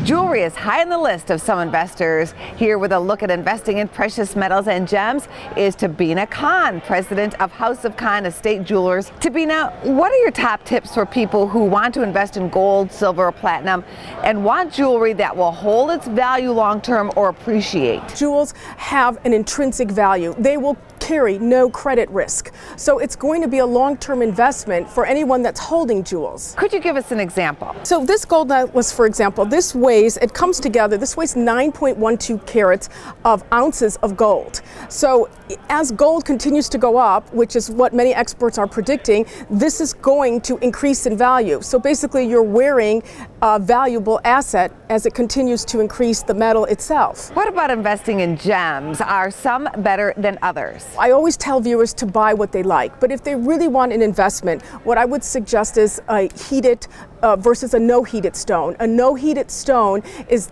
Jewelry is high on the list of some investors. Here with a look at investing in precious metals and gems is Tabina Kahn, president of House of Kahn Estate Jewelers. Tabina, what are your top tips for people who want to invest in gold, silver, or platinum and want jewelry that will hold its value long term or appreciate? Jewels have an intrinsic value. They will carry no credit risk. So it's going to be a long-term investment for anyone that's holding jewels. Could you give us an example? So this gold necklace, for example, this weighs 9.12 carats of ounces of gold. So as gold continues to go up, which is what many experts are predicting, this is going to increase in value. So basically you're wearing a valuable asset as it continues to increase the metal itself. What about investing in gems? Are some better than others? I always tell viewers to buy what they like, but if they really want an investment, what I would suggest is a heated versus a no-heated stone. A no-heated stone is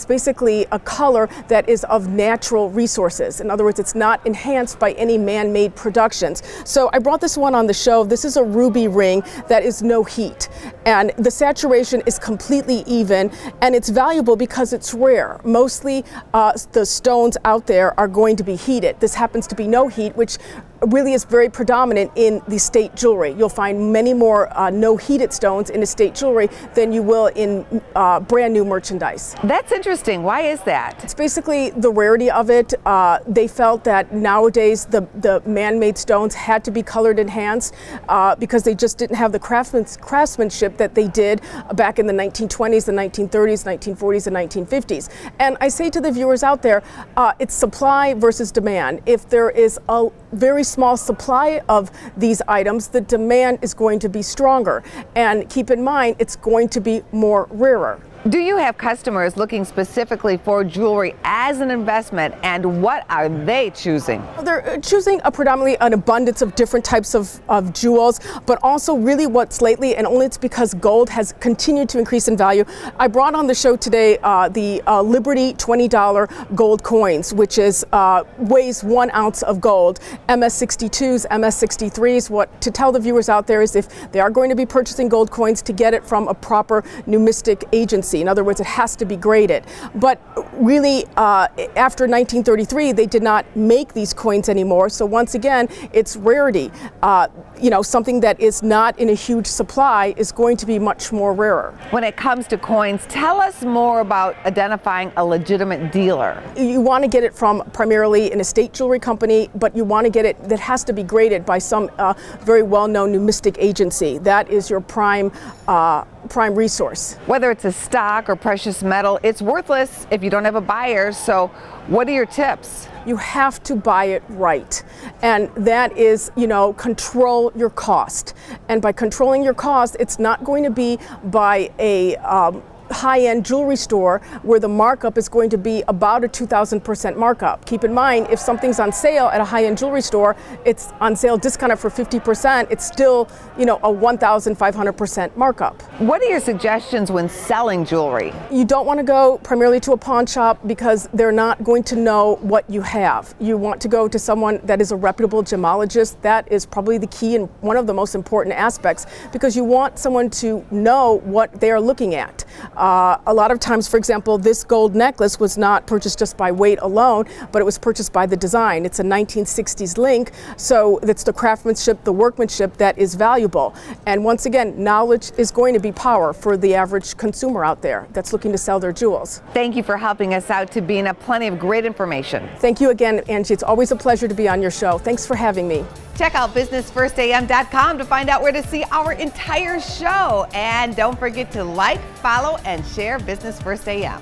basically a color that is of natural resources. In other words, it's not enhanced by any man-made productions. So I brought this one on the show. This is a ruby ring that is no heat, and the saturation is completely even, and it's valuable because it's rare. Mostly the stones out there are going to be heated. This happens to be no heat, which really is very predominant in the estate jewelry. You'll find many more no heated stones in estate jewelry than you will in brand new merchandise. That's interesting. Why is that? It's basically the rarity of it. They felt that nowadays the man-made stones had to be colored enhanced because they just didn't have the craftsmanship that they did back in the 1920s, the 1930s, 1940s, and 1950s. And I say to the viewers out there, it's supply versus demand. If there is a very small supply of these items, the demand is going to be stronger. And keep in mind, it's going to be more rarer. Do you have customers looking specifically for jewelry as an investment, and what are they choosing? They're choosing predominantly an abundance of different types of jewels, but also really what's lately, and only it's because gold has continued to increase in value. I brought on the show today the Liberty $20 gold coins, which is weighs 1 ounce of gold. MS62s, MS63s. What to tell the viewers out there is if they are going to be purchasing gold coins, to get it from a proper numismatic agency. In other words, it has to be graded. But really, after 1933, they did not make these coins anymore. So once again, it's rarity. Something that is not in a huge supply is going to be much more rarer. When it comes to coins, tell us more about identifying a legitimate dealer. You want to get it from primarily an estate jewelry company, but you want to get it that has to be graded by some very well-known numismatic agency. That is your prime resource. Whether it's a stock or precious metal, it's worthless if you don't have a buyer. So what are your tips? You have to buy it right. And that is, control your cost. And by controlling your cost, it's not going to be by a high-end jewelry store where the markup is going to be about a 2,000% markup. Keep in mind, if something's on sale at a high-end jewelry store, it's on sale discounted for 50%, it's still, a 1,500% markup. What are your suggestions when selling jewelry? You don't want to go primarily to a pawn shop because they're not going to know what you have. You want to go to someone that is a reputable gemologist. That is probably the key and one of the most important aspects, because you want someone to know what they are looking at. A lot of times, for example, this gold necklace was not purchased just by weight alone, but it was purchased by the design. It's a 1960s link, so it's the craftsmanship, the workmanship that is valuable. And once again, knowledge is going to be power for the average consumer out there that's looking to sell their jewels. Thank you for helping us out, Tabina. Plenty of great information. Thank you again, Angie. It's always a pleasure to be on your show. Thanks for having me. Check out businessfirstam.com to find out where to see our entire show. And don't forget to like, follow, and share Business First AM.